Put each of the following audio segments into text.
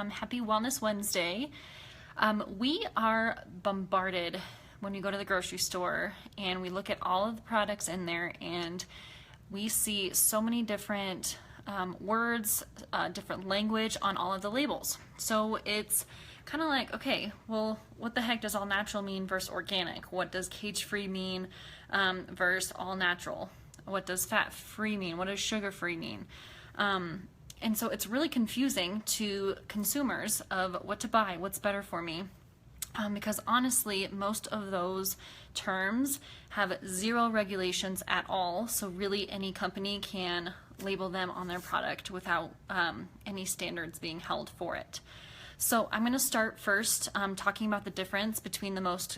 Happy Wellness Wednesday. We are bombarded when we go to the grocery store and we look at all of the products in there, and we see so many different words, different language on all of the labels. So it's kind of like, okay, well, what the heck does all natural mean versus organic? What does cage-free mean versus all natural? What does fat-free mean? What does sugar-free mean? And so it's really confusing to consumers of what to buy, what's better for me. Because honestly, most of those terms have zero regulations at all. So really any company can label them on their product without any standards being held for it. So I'm going to start first talking about the difference between the most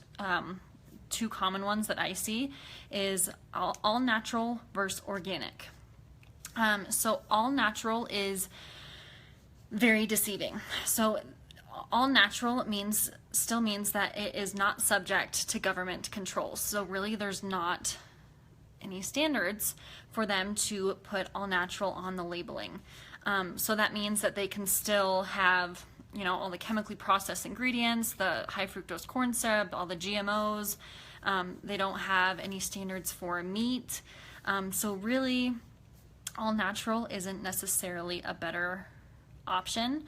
two common ones that I see is all natural versus organic. So all natural is very deceiving. So all natural still means that it is not subject to government control. So really there's not any standards for them to put all natural on the labeling. So that means that they can still have, all the chemically processed ingredients, the high fructose corn syrup, all the GMOs. They don't have any standards for meat. So really, all natural isn't necessarily a better option.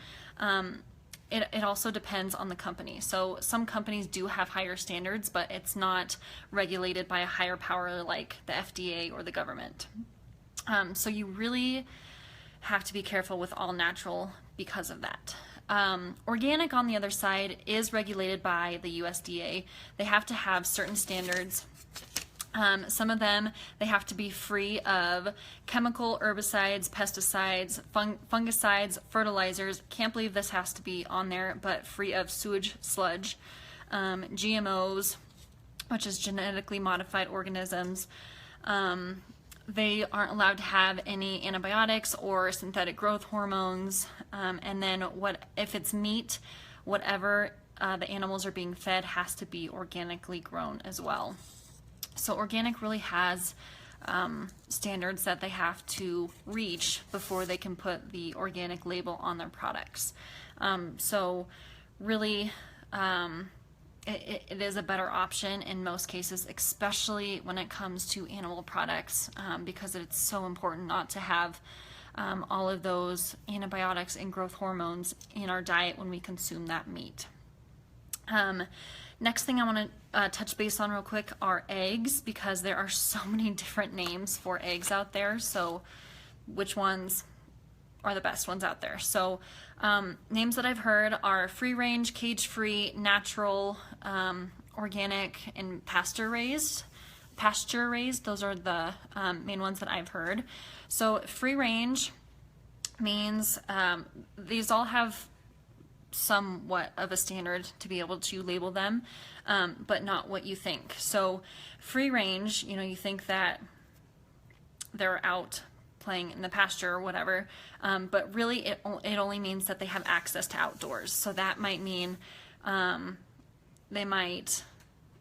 It also depends on the company. So some companies do have higher standards, but it's not regulated by a higher power like the FDA or the government. So you really have to be careful with all natural because of that. Organic, on the other side, is regulated by the USDA. They have to have certain standards. Some of them, they have to be free of chemical, herbicides, pesticides, fungicides, fertilizers. Can't believe this has to be on there, but free of sewage sludge, GMOs, which is genetically modified organisms. They aren't allowed to have any antibiotics or synthetic growth hormones. And then if it's meat, whatever the animals are being fed has to be organically grown as well. So organic really has standards that they have to reach before they can put the organic label on their products. So really, it is a better option in most cases, especially when it comes to animal products, because it's so important not to have all of those antibiotics and growth hormones in our diet when we consume that meat. Next thing I want to touch base on real quick are eggs, because there are so many different names for eggs out there. So which ones are the best ones out there? So names that I've heard are free range, cage free, natural, organic, and pasture raised. Those are the main ones that I've heard. So free range means these all have somewhat of a standard to be able to label them, but not what you think. So free range, you think that they're out playing in the pasture or whatever, but really it only means that they have access to outdoors. So that might mean they might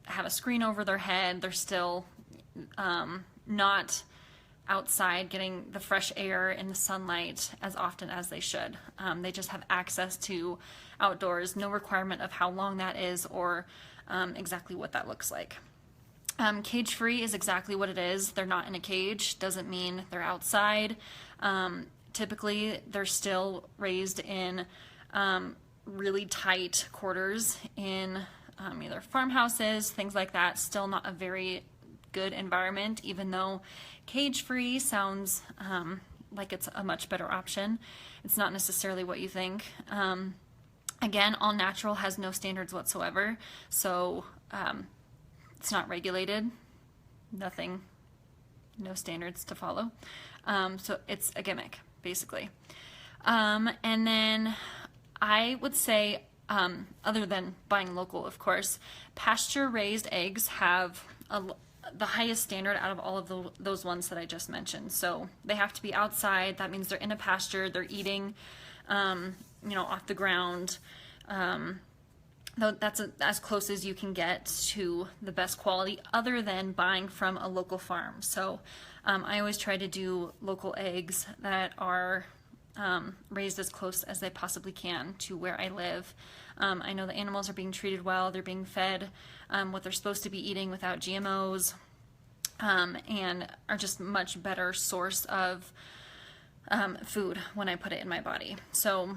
have a screen over their head. They're still not outside getting the fresh air and the sunlight as often as they should. They just have access to outdoors, no requirement of how long that is or exactly what that looks like. Cage-free is exactly what it is. They're not in a cage. Doesn't mean they're outside. Typically, they're still raised in really tight quarters in either farmhouses, things like that. Still not a very good environment, even though cage-free sounds like it's a much better option. It's not necessarily what you think. Again, all natural has no standards whatsoever, so it's not regulated, no standards to follow. So it's a gimmick, basically. And then I would say, other than buying local, of course, pasture-raised eggs have the highest standard out of all of those ones that I just mentioned. So they have to be outside. That means they're in a pasture. They're eating, off the ground. That's as close as you can get to the best quality, other than buying from a local farm. So I always try to do local eggs that are raised as close as they possibly can to where I live. I know the animals are being treated well, they're being fed what they're supposed to be eating without GMOs, and are just much better source of food when I put it in my body. So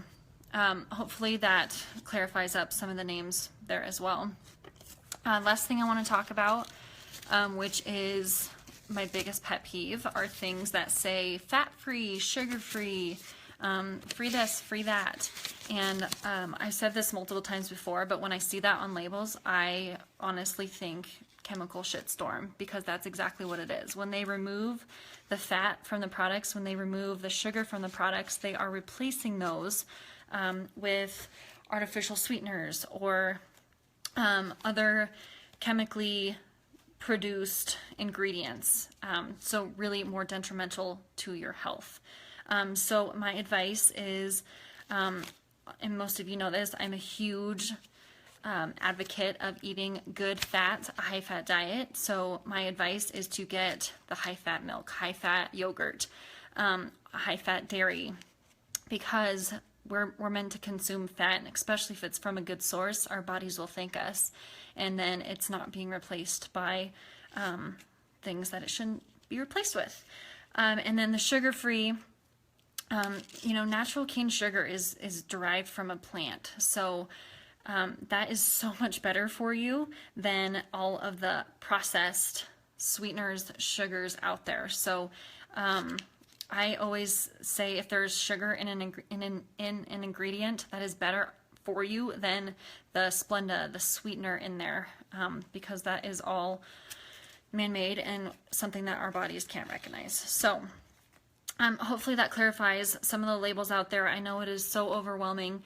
hopefully that clarifies up some of the names there as well. Last thing I want to talk about, which is my biggest pet peeve, are things that say fat-free, sugar-free, free this, free that. And I've said this multiple times before, but when I see that on labels, I honestly think chemical shitstorm, because that's exactly what it is. When they remove the fat from the products, when they remove the sugar from the products, they are replacing those with artificial sweeteners or other chemically produced ingredients, so really more detrimental to your health. So my advice is, and most of you know this, I'm a huge advocate of eating good fat, a high fat diet. So my advice is to get the high fat milk, high fat yogurt, high fat dairy, because we're meant to consume fat, and especially if it's from a good source, our bodies will thank us. And then it's not being replaced by things that it shouldn't be replaced with. And then the sugar-free, natural cane sugar is derived from a plant. So that is so much better for you than all of the processed sweeteners, sugars out there. So I always say, if there's sugar in an ingredient, that is better for you than the Splenda, the sweetener in there, because that is all man-made and something that our bodies can't recognize. So hopefully that clarifies some of the labels out there. I know it is so overwhelming.